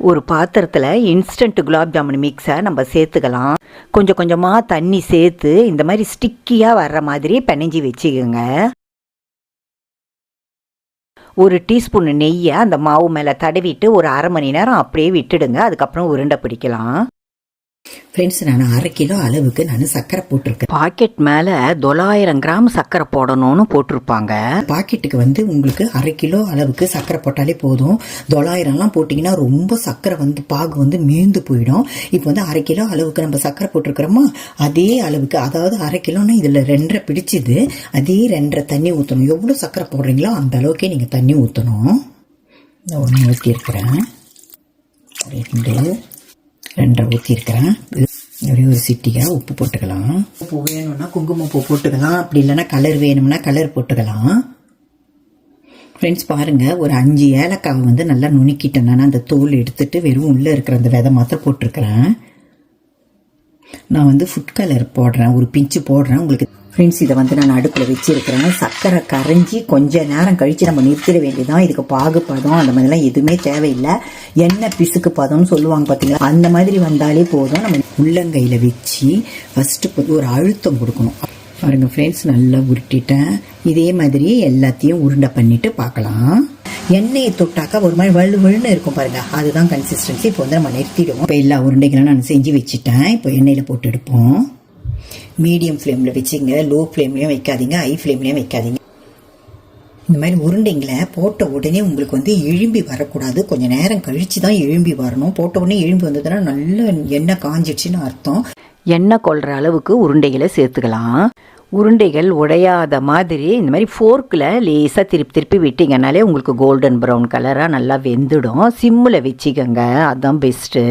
ஒரு பாத்திரத்தில் இன்ஸ்டன்ட் குலாப் ஜாமுன் மிக்ஸை நம்ம சேர்த்துக்கலாம். கொஞ்சம் கொஞ்சமாக தண்ணி சேர்த்து இந்த மாதிரி ஸ்டிக்கியாக வர்ற மாதிரி பிணைஞ்சி வச்சுக்கோங்க. ஒரு டீஸ்பூன் நெய்யை அந்த மாவு மேலே தடவிட்டு ஒரு அரை மணி நேரம் அப்படியே விட்டுடுங்க. அதுக்கப்புறம் உருண்டை பிடிக்கலாம். ஃப்ரெண்ட்ஸ், நான் 1/2 கிலோ அளவுக்கு நான் சர்க்கரை போட்டிருக்கேன். பாக்கெட் மேலே 900 கிராம் சர்க்கரை போடணும்னு போட்டிருப்பாங்க. பாக்கெட்டுக்கு உங்களுக்கு 1/2 கிலோ அளவுக்கு சர்க்கரை போட்டாலே போதும். 900லாம் போட்டிங்கன்னா ரொம்ப சர்க்கரை பாகு மீந்து போயிடும். இப்போ 1/2 கிலோ அளவுக்கு நம்ம சர்க்கரை போட்டிருக்கிறோமா, அதே அளவுக்கு, அதாவது 1/2 கிலோன்னா இதில் 2.5 பிடிச்சிது, அதே 2.5 தண்ணி ஊற்றணும். எவ்வளோ சர்க்கரை போடுறீங்களோ அந்த அளவுக்கே நீங்கள் தண்ணி ஊற்றணும். இந்த 1 ஊற்றிருக்கிறேன், 2 ஊற்றிருக்கிறேன். ஒரே ஒரு சிட்டிக்காக உப்பு போட்டுக்கலாம். உப்பு வேணும்னா குங்குமப்பூ போட்டுக்கலாம், அப்படி இல்லைன்னா கலர் வேணும்னா கலர் போட்டுக்கலாம். ஃப்ரெண்ட்ஸ் பாருங்கள், ஒரு 5 ஏலக்காவை நல்லா நுணுக்கிட்டேன். நான் அந்த தோல் எடுத்துட்டு வெறும் உள்ளே இருக்கிற அந்த விதை மாத்திரம் போட்டிருக்கிறேன். நான் ஃபுட் கலர் போடுறேன், ஒரு பிஞ்சு போடுறேன் உங்களுக்கு. ஃப்ரெண்ட்ஸ், இதை நான் அடுப்பில் வச்சுருக்கிறேன். சர்க்கரை கரைஞ்சி கொஞ்ச நேரம் கழித்து நம்ம நிறுத்திட வேண்டியதான். இதுக்கு பாகு பதம் அந்த மாதிரிலாம் எதுவுமே தேவையில்லை. எண்ணெய் பிசுக்கு பதம்னு சொல்லுவாங்க பார்த்தீங்களா, அந்த மாதிரி வந்தாலே போதும். நம்ம உள்ளங்கையில் வச்சு ஃபஸ்ட்டு ஒரு அழுத்தம் கொடுக்கணும். பாருங்கள் ஃப்ரெண்ட்ஸ், நல்லா உருட்டிட்டேன். இதே மாதிரி எல்லாத்தையும் உருண்டை பண்ணிட்டு பார்க்கலாம். எண்ணெயை தொட்டாக்கா ஒரு மாதிரி வழுன்னு இருக்கும் பாருங்க, அதுதான் கன்சிஸ்டன்சி. இப்போ நம்ம நிறுத்திடுவோம். இப்போ எல்லா உருண்டைகளும் நான் செஞ்சு வச்சுட்டேன். இப்போ எண்ணெயில் போட்டு எடுப்போம். மீடியம் ஃப்ளேமில் வச்சுங்க, லோ ஃப்ளேம்லேயும் வைக்காதீங்க, ஹை ஃப்ளேம்லேயும் வைக்காதீங்க. இந்த மாதிரி உருண்டைங்களை போட்ட உடனே உங்களுக்கு எழும்பி வரக்கூடாது. கொஞ்சம் நேரம் கழித்து தான் எழும்பி வரணும். போட்ட உடனே எழும்பி வந்ததுன்னா நல்ல எண்ணெய் காஞ்சிடுச்சுன்னு அர்த்தம். எண்ணெய் கொள்கிற அளவுக்கு உருண்டைகளை சேர்த்துக்கலாம். உருண்டைகள் உடையாத மாதிரி இந்த மாதிரி ஃபோர்க்கில் லேசாக திருப்பி விட்டிங்கனாலே உங்களுக்கு கோல்டன் ப்ரௌன் கலராக நல்லா வெந்துடும். சிம்மில் வச்சுக்கோங்க, அதுதான் பெஸ்ட்டு.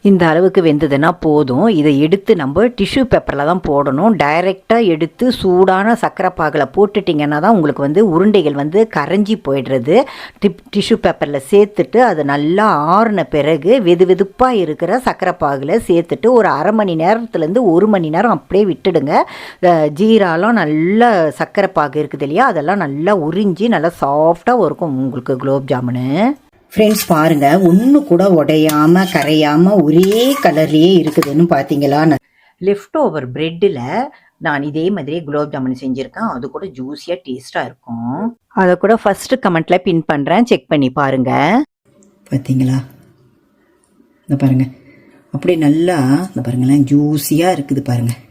இந்த அளவுக்கு வெந்ததுன்னா போதும். இதை எடுத்து நம்ம டிஷ்யூ பேப்பரில் தான் போடணும். டைரெக்டாக எடுத்து சூடான சர்க்கரை பாகில் போட்டுட்டிங்கன்னா தான் உங்களுக்கு உருண்டைகள் கரைஞ்சி போயிடுறது. டிஷ்யூ பேப்பரில் சேர்த்துட்டு அது நல்லா ஆறின பிறகு வெதுப்பாக இருக்கிற சர்க்கரை பாகில் சேர்த்துட்டு ஒரு அரை மணி நேரத்துலேருந்து 1 மணி நேரம் அப்படியே விட்டுடுங்க. ஜீராலாம் நல்லா சர்க்கரை பாகு இருக்குது இல்லையா, அதெல்லாம் நல்லா உறிஞ்சி நல்லா சாஃப்டாக இருக்கும் உங்களுக்கு குலோப் ஜாமுனு. ஃப்ரெண்ட்ஸ் பாருங்கள், ஒன்று கூட உடையாமல் கரையாமல் ஒரே கலர்லேயே இருக்குதுன்னு பார்த்தீங்களா. லெஃப்ட் ஓவர் ப்ரெட்டில் நான் இதே மாதிரியே குலோப் ஜாமுன் செஞ்சுருக்கேன். அது கூட ஜூஸியாக டேஸ்ட்டாக இருக்கும். அதை கூட ஃபஸ்ட்டு கமெண்ட்டில் பின் பண்ணுறேன், செக் பண்ணி பாருங்கள். பார்த்தீங்களா, இந்த பாருங்கள் அப்படியே நல்லா இந்த பாருங்களேன் ஜூஸியாக இருக்குது பாருங்கள்.